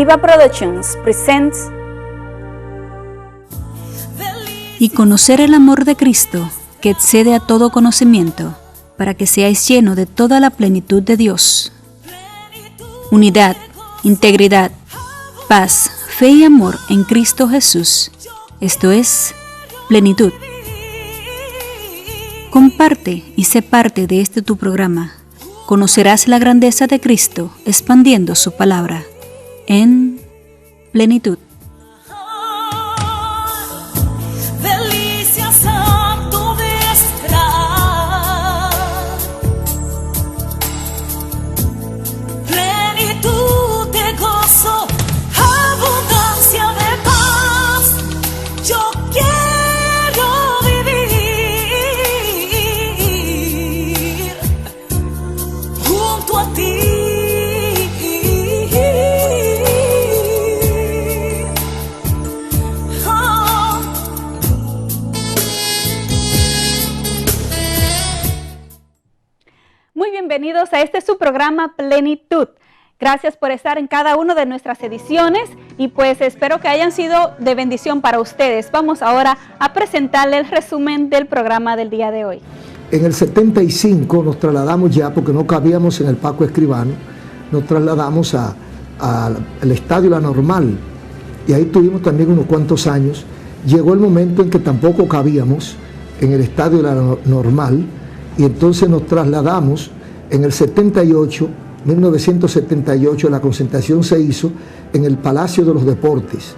Viva Productions presents y conocer el amor de Cristo, que excede a todo conocimiento, para que seáis llenos de toda la plenitud de Dios. Unidad, integridad, paz, fe y amor en Cristo Jesús. Esto es plenitud. Comparte y sé parte de este tu programa. Conocerás la grandeza de Cristo expandiendo su palabra en plenitud. Bienvenidos a este su programa Plenitud. Gracias por estar en cada una de nuestras ediciones y pues espero que hayan sido de bendición para ustedes. Vamos ahora a presentarle el resumen del programa del día de hoy. En el 75 nos trasladamos ya, porque no cabíamos en el Paco Escribano, nos trasladamos al Estadio La Normal y ahí tuvimos también unos cuantos años. Llegó el momento en que tampoco cabíamos en el Estadio La Normal y entonces nos trasladamos. En el 1978, la concentración se hizo en el Palacio de los Deportes.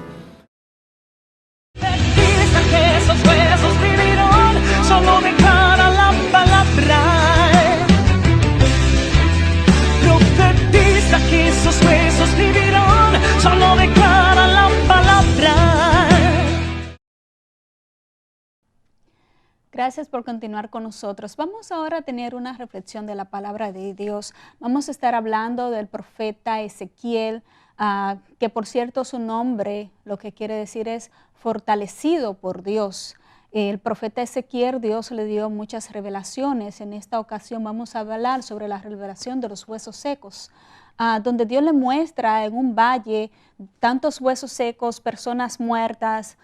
Gracias por continuar con nosotros. Vamos ahora a tener una reflexión de la palabra de Dios. Vamos a estar hablando del profeta Ezequiel, que por cierto su nombre lo que quiere decir es fortalecido por Dios. El profeta Ezequiel, Dios le dio muchas revelaciones. En esta ocasión vamos a hablar sobre la revelación de los huesos secos, donde Dios le muestra en un valle tantos huesos secos, personas muertas,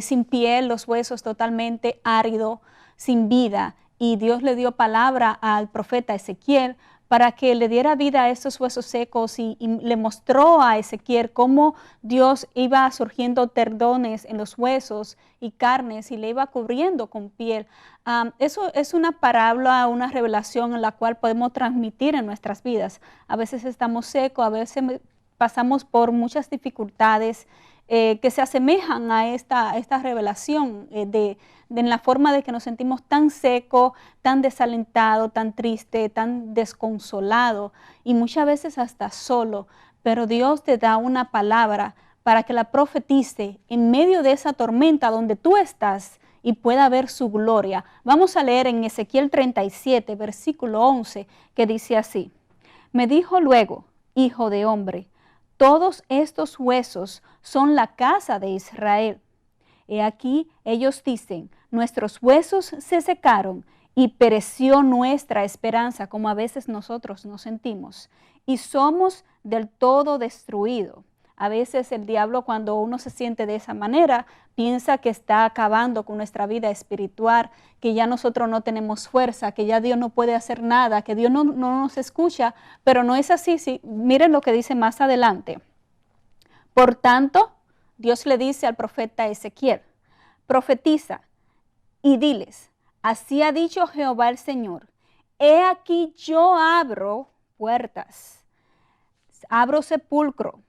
sin piel, los huesos totalmente áridos, sin vida. Y Dios le dio palabra al profeta Ezequiel para que le diera vida a estos huesos secos y le mostró a Ezequiel cómo Dios iba surgiendo tendones en los huesos y carnes y le iba cubriendo con piel. Eso es una parábola, una revelación en la cual podemos transmitir en nuestras vidas. A veces estamos secos, a veces pasamos por muchas dificultades que se asemejan a esta revelación en la forma de que nos sentimos tan secos, tan desalentados, tan tristes, tan desconsolados y muchas veces hasta solo. Pero Dios te da una palabra para que la profetice en medio de esa tormenta donde tú estás y pueda ver su gloria. Vamos a leer en Ezequiel 37, versículo 11, que dice así: Me dijo luego, hijo de hombre, todos estos huesos son la casa de Israel. He aquí, ellos dicen, nuestros huesos se secaron y pereció nuestra esperanza, como a veces nosotros nos sentimos, y somos del todo destruidos. A veces el diablo, cuando uno se siente de esa manera, piensa que está acabando con nuestra vida espiritual, que ya nosotros no tenemos fuerza, que ya Dios no puede hacer nada, que Dios no nos escucha, pero no es así. Sí, miren lo que dice más adelante. Por tanto, Dios le dice al profeta Ezequiel, profetiza y diles, así ha dicho Jehová el Señor, he aquí yo abro puertas, abro sepulcro,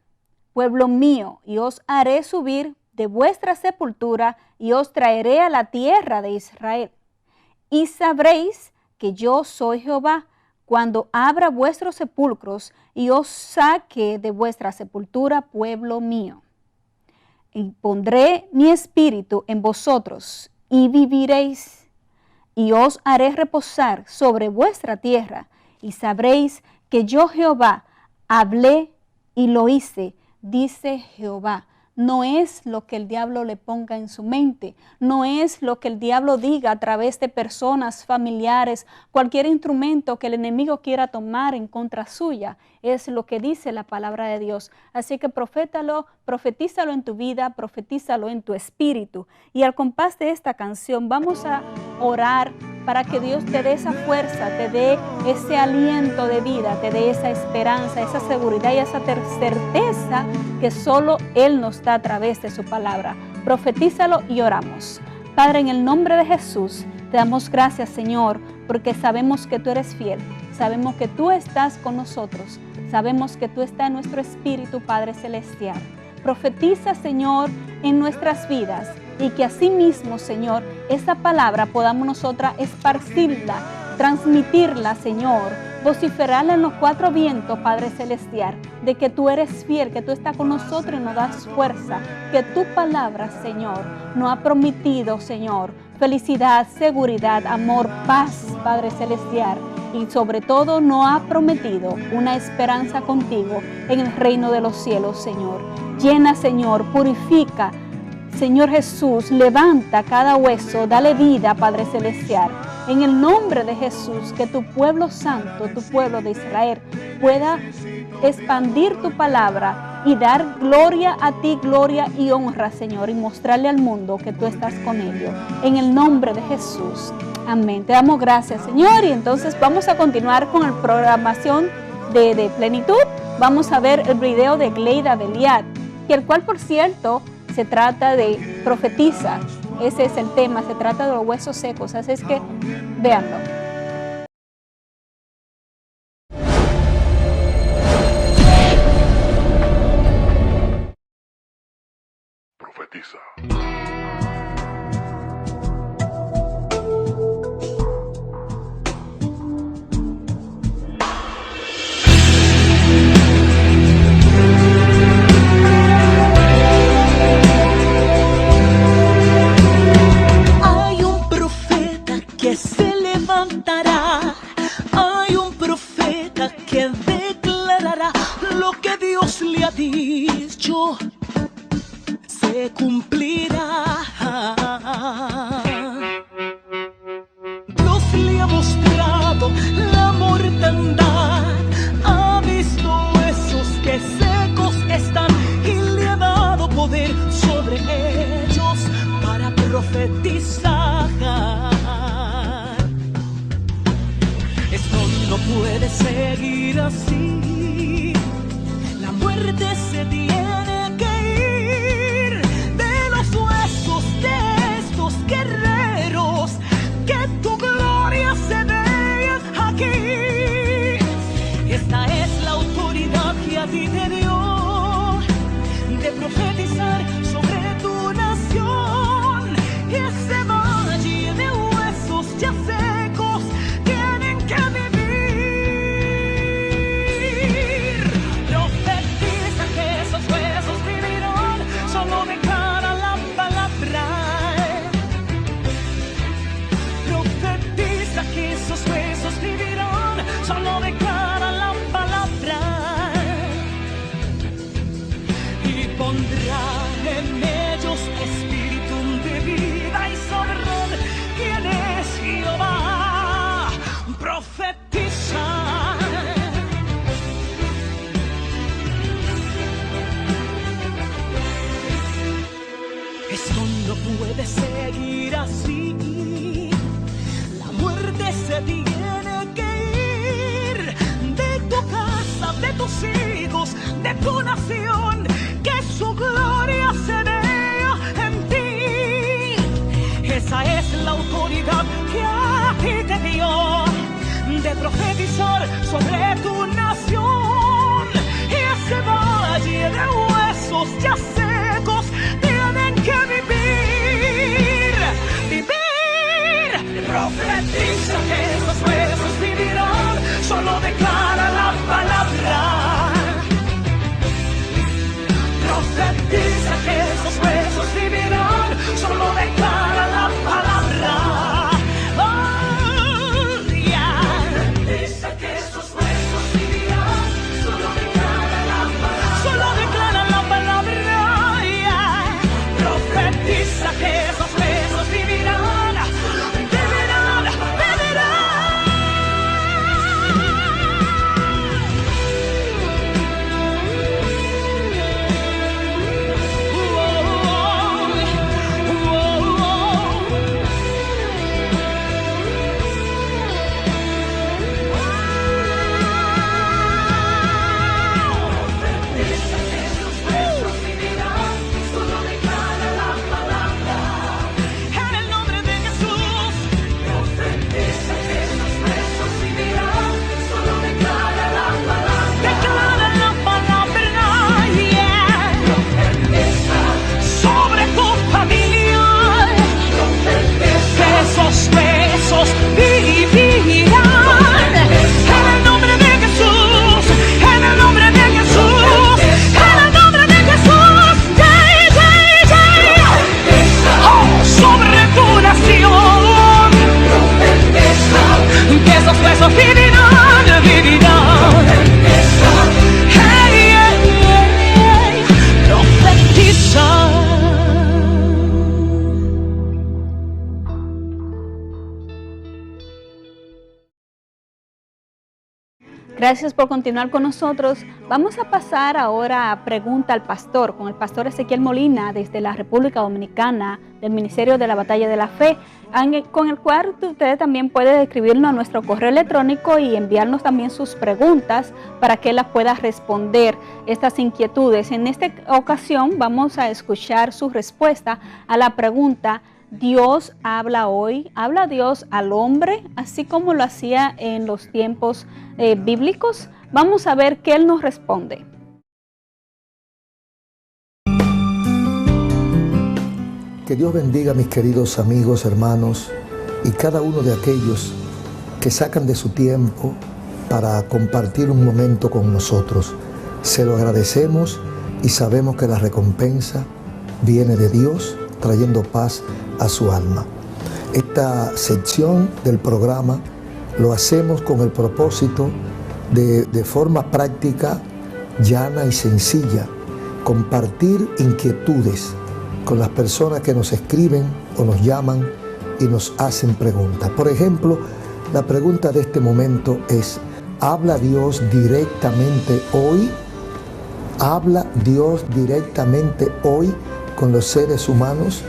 pueblo mío, y os haré subir de vuestra sepultura y os traeré a la tierra de Israel. Y sabréis que yo soy Jehová cuando abra vuestros sepulcros y os saque de vuestra sepultura, pueblo mío. Y pondré mi espíritu en vosotros y viviréis, y os haré reposar sobre vuestra tierra, y sabréis que yo Jehová hablé y lo hice, dice Jehová. no es lo que el diablo le ponga en su mente, no es lo que el diablo diga a través de personas, familiares, cualquier instrumento que el enemigo quiera tomar en contra suya, es lo que dice la palabra de Dios. Así que profetízalo en tu vida, profetízalo en tu espíritu. Y al compás de esta canción vamos a orar para que Dios te dé esa fuerza, te dé ese aliento de vida, te dé esa esperanza, esa seguridad y esa certeza que solo Él nos da a través de su palabra. Profetízalo y oramos. Padre, en el nombre de Jesús, te damos gracias, Señor, porque sabemos que tú eres fiel, sabemos que tú estás con nosotros, sabemos que tú estás en nuestro espíritu, Padre Celestial. Profetiza, Señor, en nuestras vidas y que asimismo, Señor, esa palabra podamos nosotras esparcirla, transmitirla, Señor, vociferarla en los cuatro vientos, Padre Celestial, de que tú eres fiel, que tú estás con nosotros y nos das fuerza, que tu palabra, Señor, nos ha prometido, Señor, felicidad, seguridad, amor, paz, Padre Celestial, y sobre todo nos ha prometido una esperanza contigo en el reino de los cielos, Señor. Llena, Señor, purifica, Señor Jesús, levanta cada hueso, dale vida, Padre Celestial. En el nombre de Jesús, que tu pueblo santo, tu pueblo de Israel, pueda expandir tu palabra y dar gloria a ti, gloria y honra, Señor, y mostrarle al mundo que tú estás con ellos. En el nombre de Jesús. Amén. Te damos gracias, Señor. Y entonces vamos a continuar con la programación de Plenitud. Vamos a ver el video de Gleida Beliat, que el cual, por cierto, se trata de profetiza. Ese es el tema, se trata de los huesos secos. Así es que véanlo. Profetiza. Hay un profeta que declarará lo que Dios le ha dicho se cumplirá. Dios le ha mostrado la mortandad, ha visto esos que secos están y le ha dado poder sobre ellos para profetizar. Esto no puede seguir así. La muerte se tiene que ir de los huesos de estos guerreros. Que tu gloria se vea aquí. Esta es la autoridad que a ti te dio de profetizar sobre tu nación. Y ese valle de huesos ya secos tienen que vivir. Profetiza que esos huesos vivirán, solo declara la palabra. Profetiza que esos huesos vivirán, solo declara la palabra. Y pondrá en ellos espíritu de vida y sabrán quién es Jehová. Profetiza. Esto no puede seguir así. La muerte se tiene que ir de tu casa, de tus hijos, de tu nación. Que su gloria se vea en ti. Esa es la autoridad que a ti te dio de profetizar sobre tu nación. Y ese valle de huesos ya secos tienen que vivir, vivir. Profetiza que esos huesos vivirán, solo declara la palabra. Profetiza que esos huesos vivirán, solo declara la palabra. Oh, yeah. Profetiza que esos huesos vivirán, solo declara la palabra. Solo declara la palabra. Yeah. Gracias por continuar con nosotros. Vamos a pasar ahora a Pregunta al Pastor, con el pastor Ezequiel Molina desde la República Dominicana, del Ministerio de la Batalla de la Fe, con el cual usted también puede escribirnos a nuestro correo electrónico y enviarnos también sus preguntas para que él las pueda responder estas inquietudes. En esta ocasión vamos a escuchar su respuesta a la pregunta: ¿Dios habla hoy? ¿Habla Dios al hombre así como lo hacía en los tiempos bíblicos? Vamos a ver qué él nos responde. Que Dios bendiga a mis queridos amigos, hermanos, y cada uno de aquellos que sacan de su tiempo para compartir un momento con nosotros. Se lo agradecemos y sabemos que la recompensa viene de Dios, trayendo paz a su alma. Esta sección del programa lo hacemos con el propósito de forma práctica, llana y sencilla, compartir inquietudes con las personas que nos escriben o nos llaman y nos hacen preguntas. Por ejemplo, la pregunta de este momento es: ¿habla Dios directamente hoy? ¿Habla Dios directamente hoy con los seres humanos?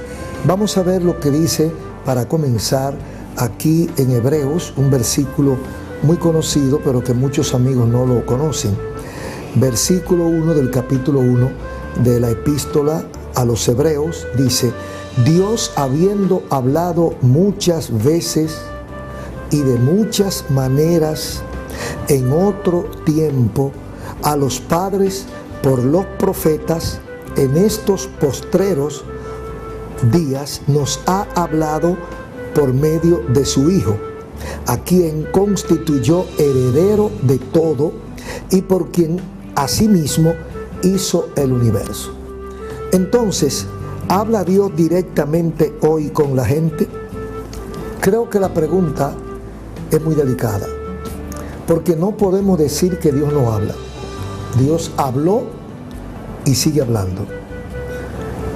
Vamos a ver lo que dice, para comenzar, aquí en Hebreos, un versículo muy conocido, pero que muchos amigos no lo conocen. Versículo 1 del capítulo 1 de la epístola a los Hebreos dice: Dios, habiendo hablado muchas veces y de muchas maneras en otro tiempo a los padres por los profetas, en estos postreros días nos ha hablado por medio de su Hijo, a quien constituyó heredero de todo y por quien asimismo hizo el universo. Entonces, ¿habla Dios directamente hoy con la gente? Creo que la pregunta es muy delicada, porque no podemos decir que Dios no habla. Dios habló y sigue hablando.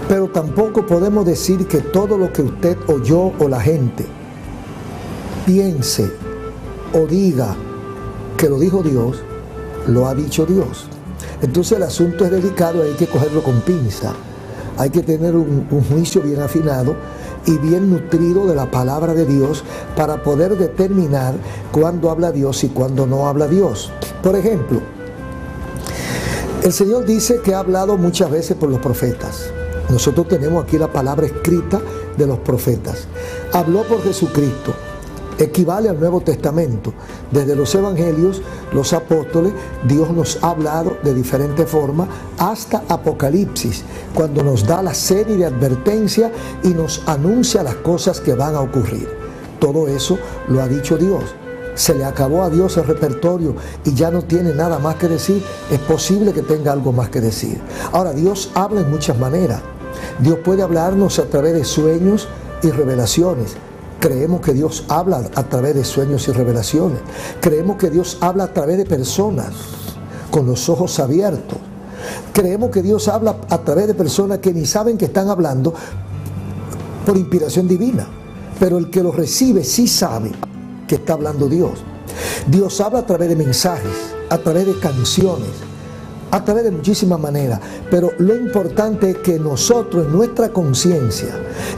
Pero tampoco podemos decir que todo lo que usted o yo o la gente piense o diga que lo dijo Dios, lo ha dicho Dios. Entonces el asunto es delicado, hay que cogerlo con pinza. Hay que tener un juicio bien afinado y bien nutrido de la palabra de Dios para poder determinar cuándo habla Dios y cuándo no habla Dios. Por ejemplo, el Señor dice que ha hablado muchas veces por los profetas. Nosotros tenemos aquí la palabra escrita de los profetas. Habló por Jesucristo, equivale al Nuevo Testamento. Desde los evangelios, los apóstoles, Dios nos ha hablado de diferente forma hasta Apocalipsis, cuando nos da la serie de advertencias y nos anuncia las cosas que van a ocurrir. Todo eso lo ha dicho Dios. Se le acabó a Dios el repertorio y ya no tiene nada más que decir. Es posible que tenga algo más que decir. Ahora, Dios habla en muchas maneras. Dios puede hablarnos a través de sueños y revelaciones. Creemos que Dios habla a través de sueños y revelaciones. Creemos que Dios habla a través de personas con los ojos abiertos. Creemos que Dios habla a través de personas que ni saben que están hablando por inspiración divina. Pero el que lo recibe sí sabe que está hablando Dios. Dios habla a través de mensajes, a través de canciones, a través de muchísimas maneras, pero lo importante es que nosotros en nuestra conciencia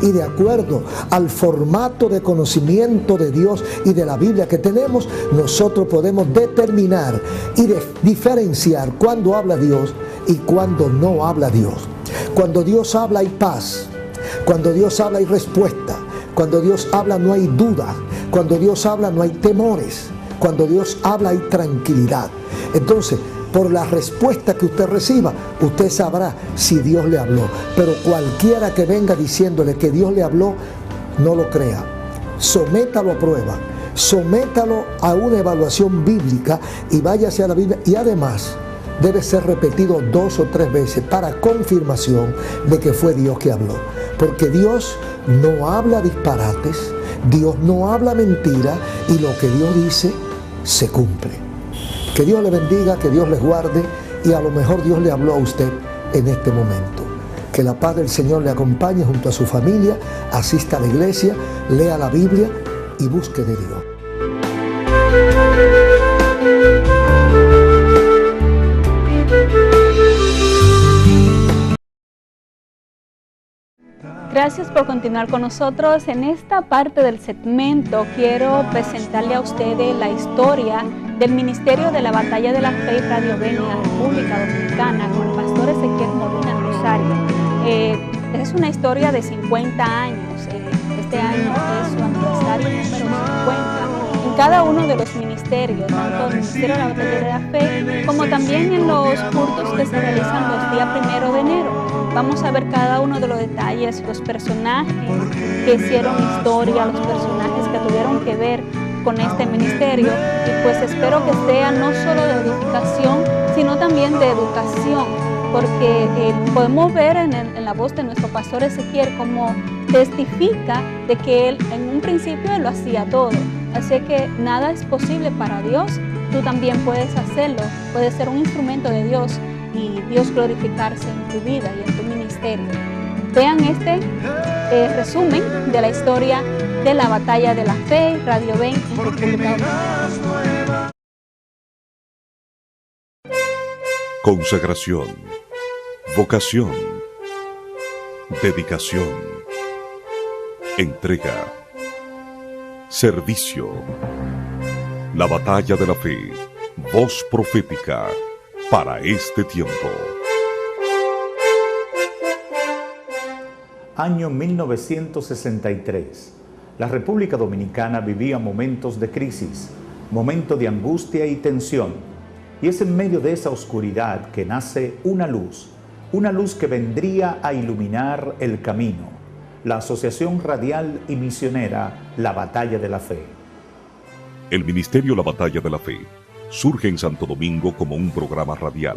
y de acuerdo al formato de conocimiento de Dios y de la Biblia que tenemos, nosotros podemos determinar y diferenciar cuándo habla Dios y cuándo no habla Dios. Cuando Dios habla hay paz, cuando Dios habla hay respuesta, cuando Dios habla no hay duda, cuando Dios habla no hay temores, cuando Dios habla hay tranquilidad. Entonces, por la respuesta que usted reciba, usted sabrá si Dios le habló. Pero cualquiera que venga diciéndole que Dios le habló, no lo crea. Sométalo a prueba, sométalo a una evaluación bíblica y váyase a la Biblia. Y además, debe ser repetido 2 o 3 veces para confirmación de que fue Dios que habló. Porque Dios no habla disparates, Dios no habla mentira, y lo que Dios dice se cumple. Que Dios le bendiga, que Dios les guarde, y a lo mejor Dios le habló a usted en este momento. Que la paz del Señor le acompañe junto a su familia, asista a la iglesia, lea la Biblia y busque de Dios. Gracias por continuar con nosotros. En esta parte del segmento quiero presentarle a ustedes la historia del Ministerio de la Batalla de la Fe y Radio Ven en la República Dominicana con el pastor Ezequiel Molina Rosario. Es una historia de 50 años. Este año es su aniversario número 50. En cada uno de los ministerios, tanto el Ministerio de la Batalla de la Fe como también en los cultos que se realizan los días 1 de enero. Vamos a ver cada uno de los detalles, los personajes que hicieron historia, los personajes que tuvieron que ver con este ministerio, y pues espero que sea no solo de edificación, sino también de educación, porque podemos ver en la voz de nuestro pastor Ezequiel cómo testifica de que él en un principio él lo hacía todo, así que nada es posible para Dios. Tú también puedes hacerlo, puedes ser un instrumento de Dios y Dios glorificarse en tu vida y en tu ministerio. Vean este resumen de la historia de la Batalla de la Fe, Radio Ven en República Dominicana. Consagración, vocación, dedicación, entrega, servicio. La Batalla de la Fe, voz profética para este tiempo. Año 1963. La República Dominicana vivía momentos de crisis, momentos de angustia y tensión. Y es en medio de esa oscuridad que nace una luz que vendría a iluminar el camino. La Asociación Radial y Misionera La Batalla de la Fe. El Ministerio La Batalla de la Fe surge en Santo Domingo como un programa radial,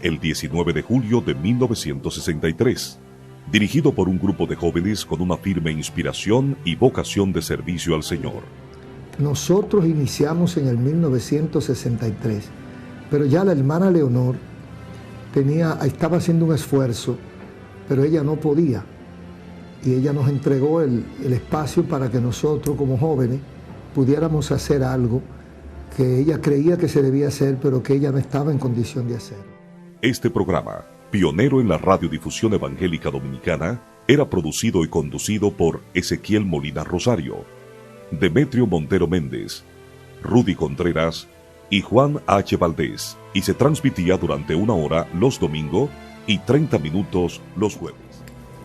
el 19 de julio de 1963, dirigido por un grupo de jóvenes con una firme inspiración y vocación de servicio al Señor. Nosotros iniciamos en el 1963, pero ya la hermana Leonor estaba haciendo un esfuerzo, pero ella no podía, y ella nos entregó el espacio para que nosotros como jóvenes pudiéramos hacer algo que ella creía que se debía hacer, pero que ella no estaba en condición de hacer. Este programa, pionero en la radiodifusión evangélica dominicana, era producido y conducido por Ezequiel Molina Rosario, Demetrio Montero Méndez, Rudy Contreras y Juan H. Valdés, y se transmitía durante 1 hora los domingos y 30 minutos los jueves.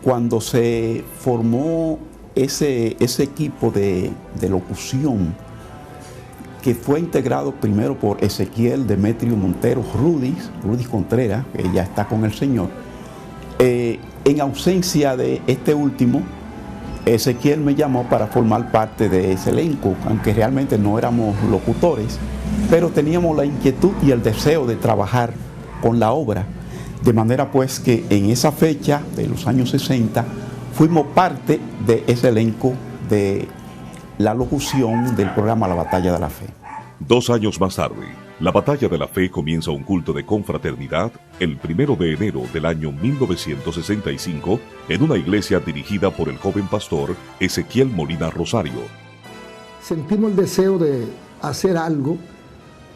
Cuando se formó ese equipo de locución, que fue integrado primero por Ezequiel, Demetrio Montero, Rudy Contreras, que ya está con el Señor. En ausencia de este último, Ezequiel me llamó para formar parte de ese elenco, aunque realmente no éramos locutores, pero teníamos la inquietud y el deseo de trabajar con la obra. De manera pues que en esa fecha de los años 60 fuimos parte de ese elenco de la locución del programa La Batalla de la Fe. 2 años más tarde, La Batalla de la Fe comienza un culto de confraternidad el 1 de enero del año 1965 en una iglesia dirigida por el joven pastor Ezequiel Molina Rosario. Sentimos el deseo de hacer algo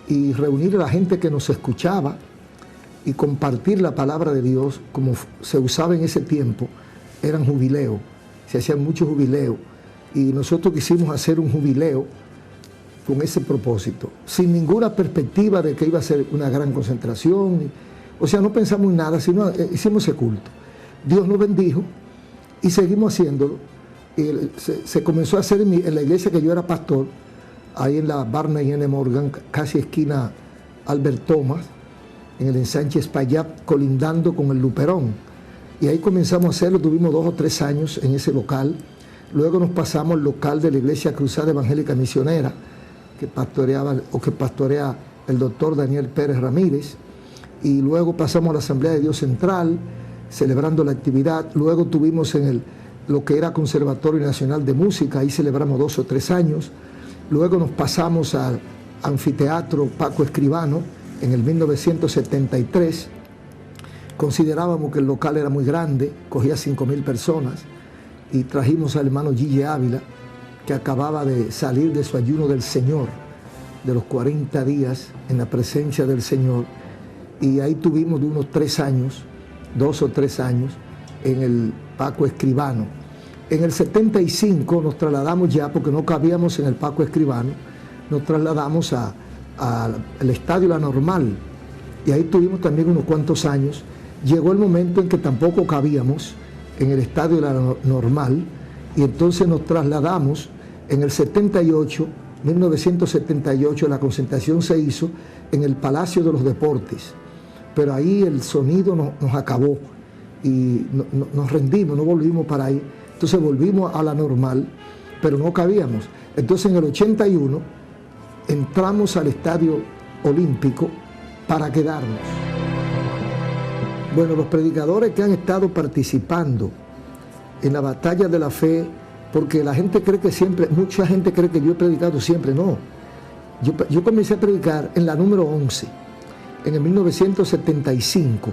y reunir a la gente que nos escuchaba y compartir la palabra de Dios como se usaba en ese tiempo. Eran jubileos, se hacían muchos jubileos. Y nosotros quisimos hacer un jubileo con ese propósito, sin ninguna perspectiva de que iba a ser una gran concentración. O sea, no pensamos en nada, sino hicimos ese culto. Dios nos bendijo y seguimos haciéndolo. Y se comenzó a hacer en la iglesia que yo era pastor, ahí en la Barney N. Morgan, casi esquina Albert Thomas, en el ensanche Espaillat, colindando con el Luperón. Y ahí comenzamos a hacerlo, tuvimos 2 o 3 años en ese local. Luego nos pasamos al local de la Iglesia Cruzada Evangélica Misionera, que pastorea el doctor Daniel Pérez Ramírez. Y luego pasamos a la Asamblea de Dios Central, celebrando la actividad. Luego tuvimos en lo que era Conservatorio Nacional de Música, ahí celebramos 2 o 3 años. Luego nos pasamos a anfiteatro Paco Escribano en el 1973. Considerábamos que el local era muy grande, cogía 5.000 personas, y trajimos al hermano Gille Ávila, que acababa de salir de su ayuno del Señor, de los 40 días en la presencia del Señor, y ahí tuvimos de unos 3 años, 2 o 3 años, en el Paco Escribano. En el 75 nos trasladamos ya, porque no cabíamos en el Paco Escribano, nos trasladamos al Estadio La Normal, y ahí tuvimos también unos cuantos años. Llegó el momento en que tampoco cabíamos en el Estadio La Normal, y entonces nos trasladamos en el 78, 1978, la concentración se hizo en el Palacio de los Deportes, pero ahí el sonido nos acabó y nos rendimos, no volvimos para ahí. Entonces volvimos a La Normal, pero no cabíamos. Entonces en el 81 entramos al Estadio Olímpico para quedarnos. Bueno, los predicadores que han estado participando en la batalla de la fe, porque la gente cree que siempre, mucha gente cree que yo he predicado siempre, no. Yo comencé a predicar en la número 11, en el 1975,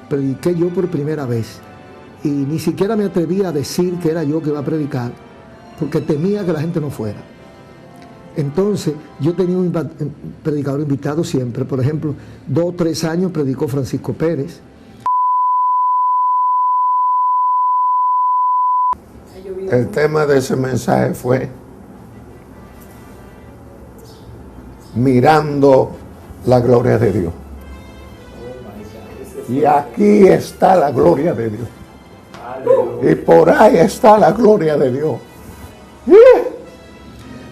prediqué yo por primera vez, y ni siquiera me atrevía a decir que era yo que iba a predicar, porque temía que la gente no fuera. Entonces, yo tenía un predicador invitado siempre, por ejemplo, 2 o 3 años predicó Francisco Pérez. El tema de ese mensaje fue mirando la gloria de Dios. Y aquí está la gloria de Dios. Y por ahí está la gloria de Dios.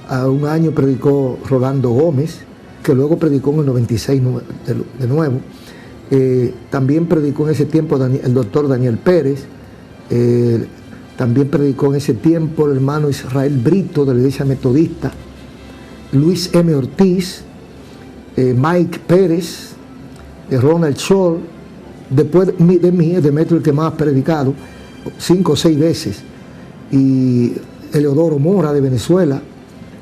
A un año predicó Rolando Gómez, que luego predicó en el 96 de nuevo. También predicó en ese tiempo el doctor Daniel Pérez. También predicó en ese tiempo el hermano Israel Brito de la Iglesia Metodista, Luis M. Ortiz, Mike Pérez, Ronald Scholl. Después de mí, Demetrio el que más ha predicado, 5 o 6 veces, y Eleodoro Mora de Venezuela,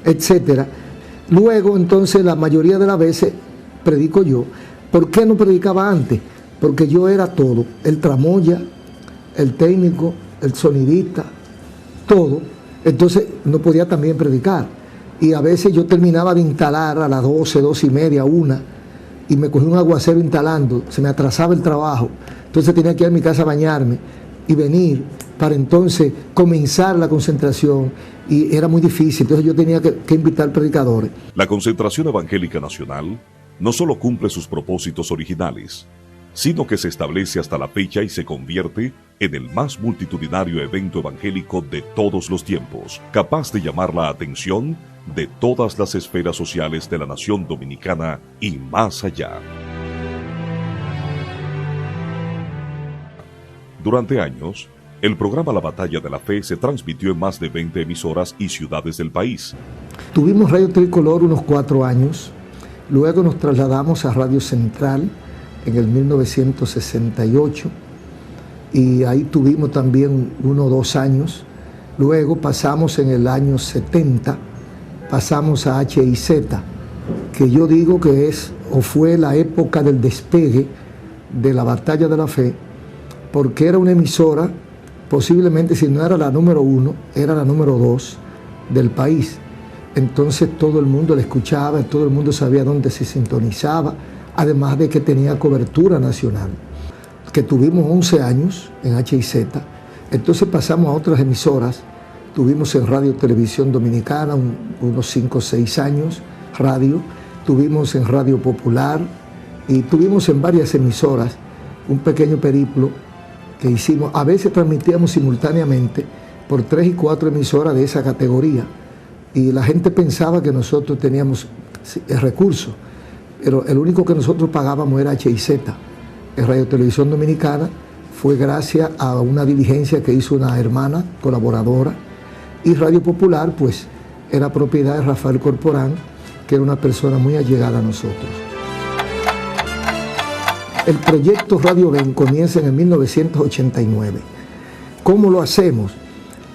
etcétera. Luego, entonces, la mayoría de las veces predico yo. ¿Por qué no predicaba antes? Porque yo era todo, el tramoya, el técnico, el sonidista, todo. Entonces no podía también predicar. Y a veces yo terminaba de instalar a las 12, 12 y media, 1, y me cogí un aguacero instalando, se me atrasaba el trabajo. Entonces tenía que ir a mi casa a bañarme y venir para entonces comenzar la concentración, y era muy difícil. Entonces yo tenía que invitar predicadores. La Concentración Evangélica Nacional no solo cumple sus propósitos originales, sino que se establece hasta la fecha y se convierte en el más multitudinario evento evangélico de todos los tiempos, capaz de llamar la atención de todas las esferas sociales de la nación dominicana y más allá. Durante años, el programa La Batalla de la Fe se transmitió en más de 20 emisoras y ciudades del país. Tuvimos Radio Tricolor unos 4 años, luego nos trasladamos a Radio Central en el 1968, y ahí tuvimos también 1 o 2 años. Luego pasamos en el año 70, pasamos a HIZ, que yo digo que es o fue la época del despegue de la Batalla de la Fe, porque era una emisora, posiblemente si no era la número 1, era la número 2 del país. Entonces todo el mundo la escuchaba, todo el mundo sabía dónde se sintonizaba, además de que tenía cobertura nacional, que tuvimos 11 años en HIZ. Entonces pasamos a otras emisoras, tuvimos en Radio Televisión Dominicana unos 5 o 6 años, radio, tuvimos en Radio Popular, y tuvimos en varias emisoras un pequeño periplo que hicimos. A veces transmitíamos simultáneamente por 3 y 4 emisoras de esa categoría, y la gente pensaba que nosotros teníamos recursos, pero el único que nosotros pagábamos era HIZ. En Radio Televisión Dominicana fue gracias a una diligencia que hizo una hermana colaboradora, y Radio Popular pues era propiedad de Rafael Corporán, que era una persona muy allegada a nosotros. El proyecto Radio Ven comienza en el 1989. ¿Cómo lo hacemos?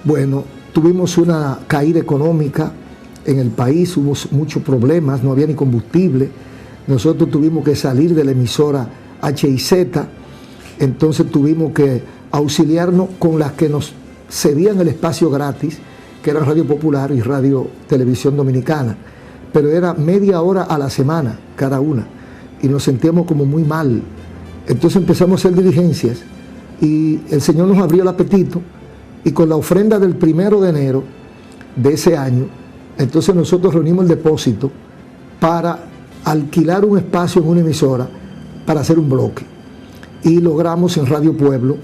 Bueno, tuvimos una caída económica en el país, hubo muchos problemas, no había ni combustible. Nosotros tuvimos que salir de la emisora HIZ, entonces tuvimos que auxiliarnos con las que nos cedían el espacio gratis, que era Radio Popular y Radio Televisión Dominicana, pero era media hora a la semana cada una, y nos sentíamos como muy mal. Entonces empezamos a hacer diligencias, y el Señor nos abrió el apetito, y con la ofrenda del 1 de enero de ese año, entonces nosotros reunimos el depósito para alquilar un espacio en una emisora para hacer un bloque. Y logramos en Radio Pueblo,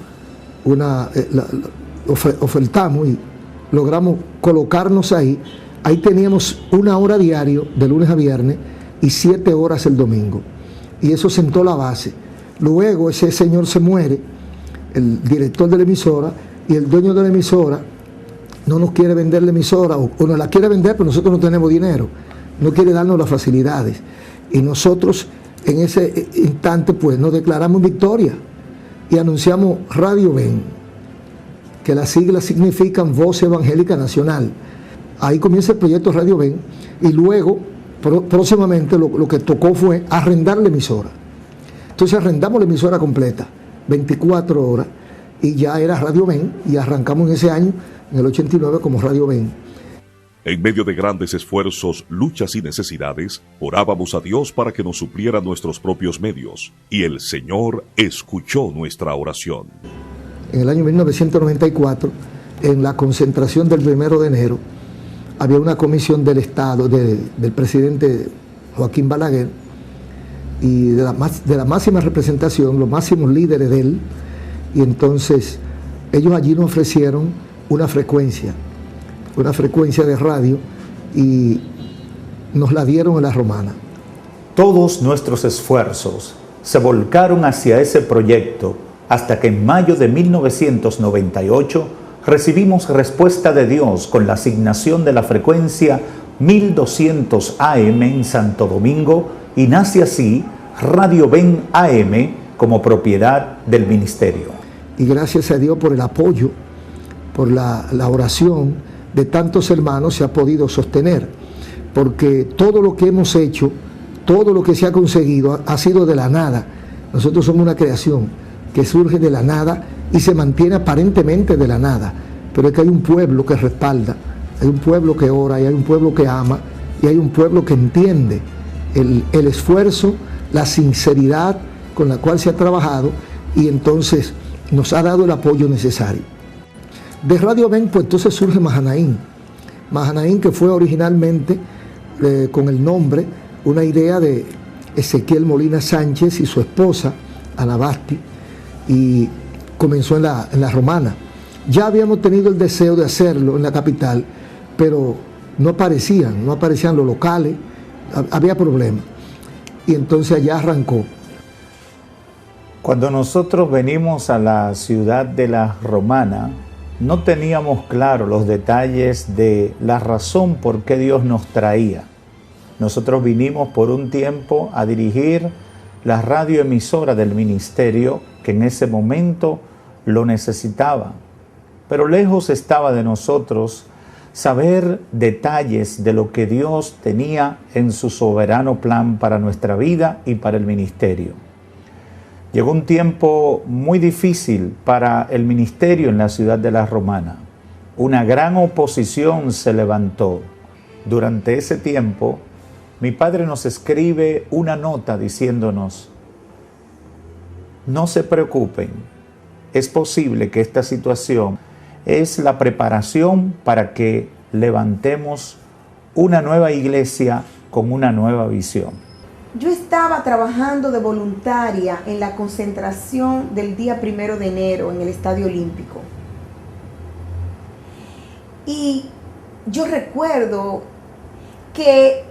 ofertamos y logramos colocarnos ahí. Ahí teníamos 1 hora diario de lunes a viernes y 7 horas el domingo. Y eso sentó la base. Luego ese señor se muere, el director de la emisora, y el dueño de la emisora no nos quiere vender la emisora, o nos la quiere vender, pero nosotros no tenemos dinero, no quiere darnos las facilidades. Y nosotros en ese instante pues nos declaramos victoria y anunciamos Radio Ven, que las siglas significan Voz Evangélica Nacional. Ahí comienza el proyecto Radio Ven, y luego próximamente lo que tocó fue arrendar la emisora. Entonces arrendamos la emisora completa, 24 horas, y ya era Radio Ven, y arrancamos en ese año, en el 89, como Radio Ven. En medio de grandes esfuerzos, luchas y necesidades, orábamos a Dios para que nos supliera nuestros propios medios, y el Señor escuchó nuestra oración. En el año 1994, en la concentración del 1 de enero, había una comisión del Estado, del presidente Joaquín Balaguer, y de la máxima representación, los máximos líderes de él, y entonces ellos allí nos ofrecieron una frecuencia de radio, y nos la dieron en La Romana. Todos nuestros esfuerzos se volcaron hacia ese proyecto hasta que en mayo de 1998 recibimos respuesta de Dios con la asignación de la frecuencia 1200 AM en Santo Domingo, y nace así Radio Ven AM como propiedad del ministerio. Y gracias a Dios por el apoyo, por la oración de tantos hermanos, se ha podido sostener, porque todo lo que hemos hecho, todo lo que se ha conseguido ha sido de la nada. Nosotros somos una creación que surge de la nada y se mantiene aparentemente de la nada, pero es que hay un pueblo que respalda, hay un pueblo que ora, y hay un pueblo que ama, y hay un pueblo que entiende el esfuerzo, la sinceridad con la cual se ha trabajado, y entonces nos ha dado el apoyo necesario. De Radio Ven, pues entonces surge Mahanaín, que fue originalmente con el nombre, una idea de Ezequiel Molina Sánchez y su esposa, Ana Basti, y comenzó en la Romana. Ya habíamos tenido el deseo de hacerlo en la capital, pero no aparecían los locales, había problemas, y entonces allá arrancó. Cuando nosotros venimos a la ciudad de La Romana, no teníamos claro los detalles de la razón por qué Dios nos traía. Nosotros vinimos por un tiempo a dirigir la radioemisora del ministerio, que en ese momento lo necesitaba. Pero lejos estaba de nosotros saber detalles de lo que Dios tenía en su soberano plan para nuestra vida y para el ministerio. Llegó un tiempo muy difícil para el ministerio en la ciudad de La Romana. Una gran oposición se levantó. Durante ese tiempo, mi padre nos escribe una nota diciéndonos: no se preocupen, es posible que esta situación es la preparación para que levantemos una nueva iglesia con una nueva visión. Yo estaba trabajando de voluntaria en la concentración del día 1 de enero en el Estadio Olímpico. Y yo recuerdo que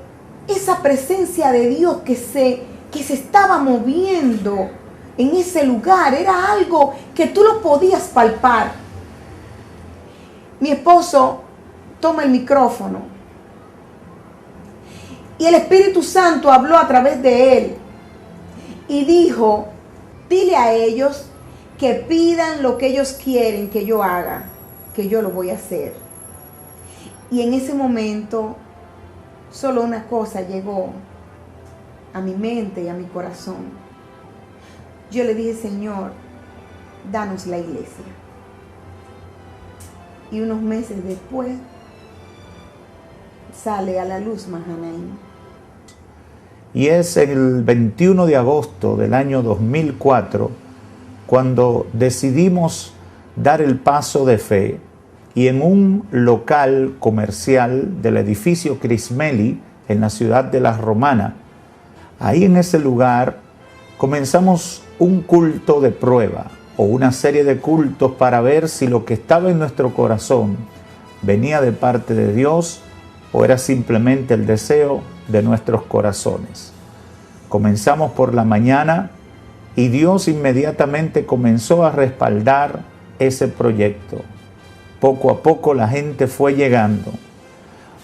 esa presencia de Dios que se estaba moviendo en ese lugar era algo que tú lo podías palpar. Mi esposo toma el micrófono y el Espíritu Santo habló a través de él y dijo: dile a ellos que pidan lo que ellos quieren que yo haga, que yo lo voy a hacer. Y en ese momento solo una cosa llegó a mi mente y a mi corazón. Yo le dije, Señor, danos la iglesia. Y unos meses después sale a la luz Mahanaim. Y es el 21 de agosto del año 2004 cuando decidimos dar el paso de fe y en un local comercial del edificio Crismeli en la ciudad de La Romana, ahí en ese lugar comenzamos un culto de prueba o una serie de cultos para ver si lo que estaba en nuestro corazón venía de parte de Dios o era simplemente el deseo de nuestros corazones. Comenzamos por la mañana y Dios inmediatamente comenzó a respaldar ese proyecto. Poco a poco la gente fue llegando.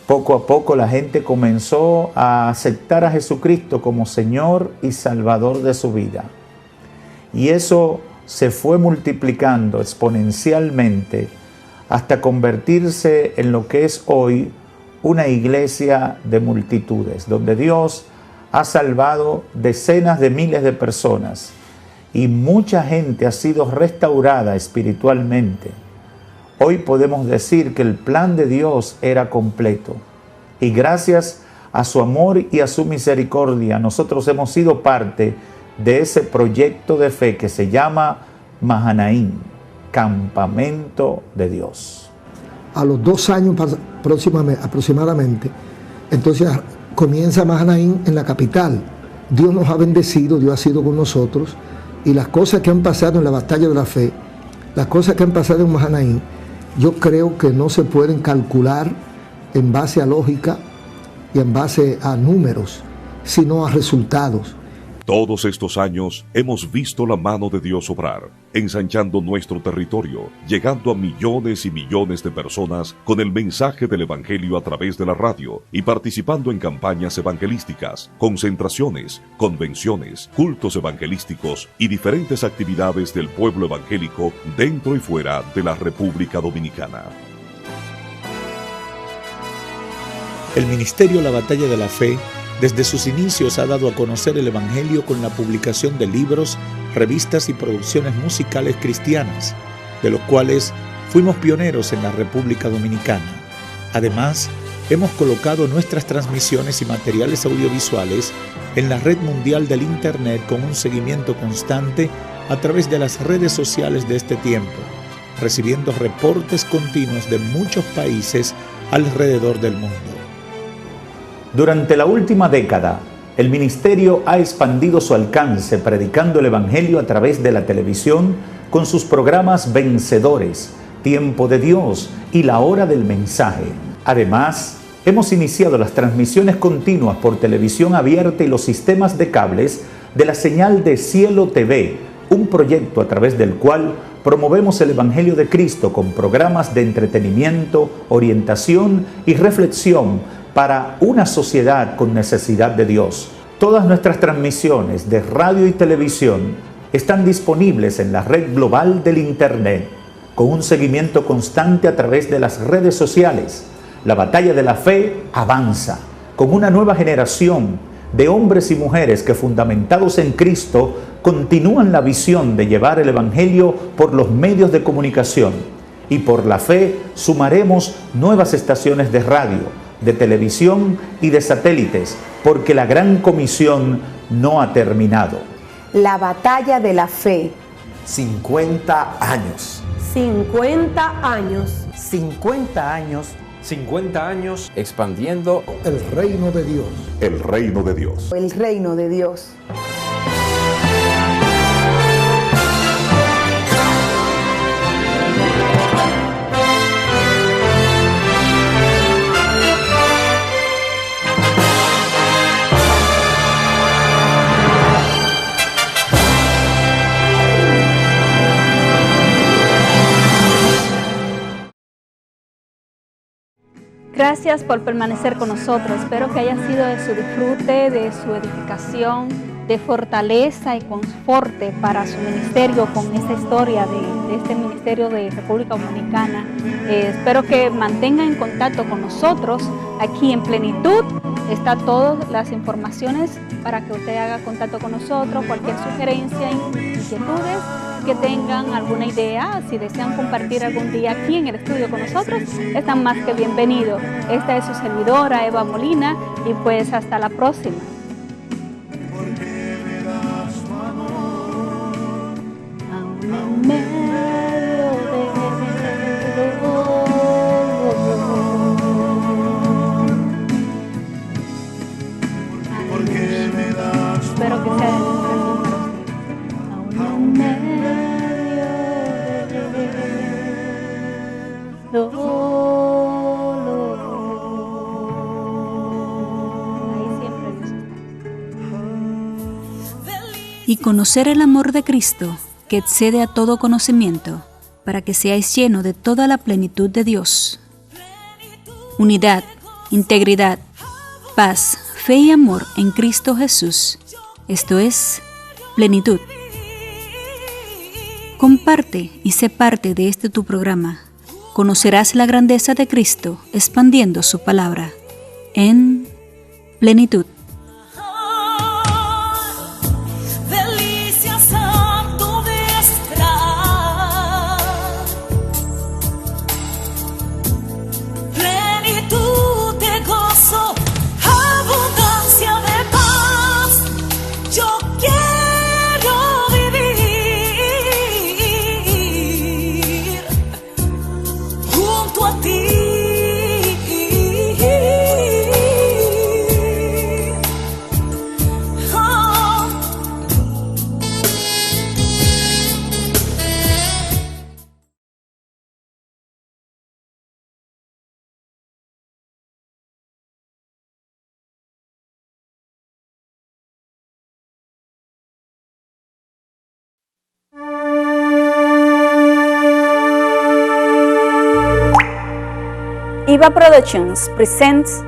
Poco a poco la gente comenzó a aceptar a Jesucristo como Señor y Salvador de su vida. Y eso se fue multiplicando exponencialmente hasta convertirse en lo que es hoy una iglesia de multitudes, donde Dios ha salvado decenas de miles de personas y mucha gente ha sido restaurada espiritualmente. Hoy podemos decir que el plan de Dios era completo y gracias a su amor y a su misericordia nosotros hemos sido parte de ese proyecto de fe que se llama Mahanaim, Campamento de Dios. A los 2 años aproximadamente, entonces comienza Mahanaim en la capital. Dios nos ha bendecido, Dios ha sido con nosotros y las cosas que han pasado en la batalla de la fe, las cosas que han pasado en Mahanaim, yo creo que no se pueden calcular en base a lógica y en base a números, sino a resultados. Todos estos años hemos visto la mano de Dios obrar, ensanchando nuestro territorio, llegando a millones y millones de personas con el mensaje del Evangelio a través de la radio y participando en campañas evangelísticas, concentraciones, convenciones, cultos evangelísticos y diferentes actividades del pueblo evangélico dentro y fuera de la República Dominicana. El Ministerio La Batalla de la Fe desde sus inicios ha dado a conocer el Evangelio con la publicación de libros, revistas y producciones musicales cristianas, de los cuales fuimos pioneros en la República Dominicana. Además, hemos colocado nuestras transmisiones y materiales audiovisuales en la red mundial del Internet con un seguimiento constante a través de las redes sociales de este tiempo, recibiendo reportes continuos de muchos países alrededor del mundo. Durante la última década, el ministerio ha expandido su alcance predicando el Evangelio a través de la televisión con sus programas Vencedores, Tiempo de Dios y La Hora del Mensaje. Además, hemos iniciado las transmisiones continuas por televisión abierta y los sistemas de cables de la señal de Cielo TV, un proyecto a través del cual promovemos el Evangelio de Cristo con programas de entretenimiento, orientación y reflexión para una sociedad con necesidad de Dios. Todas nuestras transmisiones de radio y televisión están disponibles en la red global del Internet, con un seguimiento constante a través de las redes sociales. La batalla de la fe avanza, con una nueva generación de hombres y mujeres que, fundamentados en Cristo, continúan la visión de llevar el Evangelio por los medios de comunicación. Y por la fe sumaremos nuevas estaciones de radio, de televisión y de satélites, porque la gran comisión no ha terminado. La batalla de la fe. 50 años. 50 años. 50 años. 50 años expandiendo el reino de Dios. El reino de Dios. El reino de Dios. Gracias por permanecer con nosotros. Espero que haya sido de su disfrute, de su edificación. de fortaleza y conforte para su ministerio con esta historia de este ministerio de República Dominicana. Espero que mantengan en contacto con nosotros aquí en Plenitud. Está todas las informaciones para que usted haga contacto con nosotros, cualquier sugerencia, inquietudes que tengan, alguna idea, si desean compartir algún día aquí en el estudio con nosotros, están más que bienvenidos. Esta es su servidora, Eva Molina, y pues hasta la próxima. Espero que sea de bendición para ustedes. Aún en medio del dolor. Ahí siempre Dios está. Y conocer el amor de Cristo, que excede a todo conocimiento, para que seáis llenos de toda la plenitud de Dios. Unidad, integridad, paz, fe y amor en Cristo Jesús. Esto es Plenitud. Comparte y sé parte de este tu programa. Conocerás la grandeza de Cristo expandiendo su palabra en Plenitud. Eva Productions presents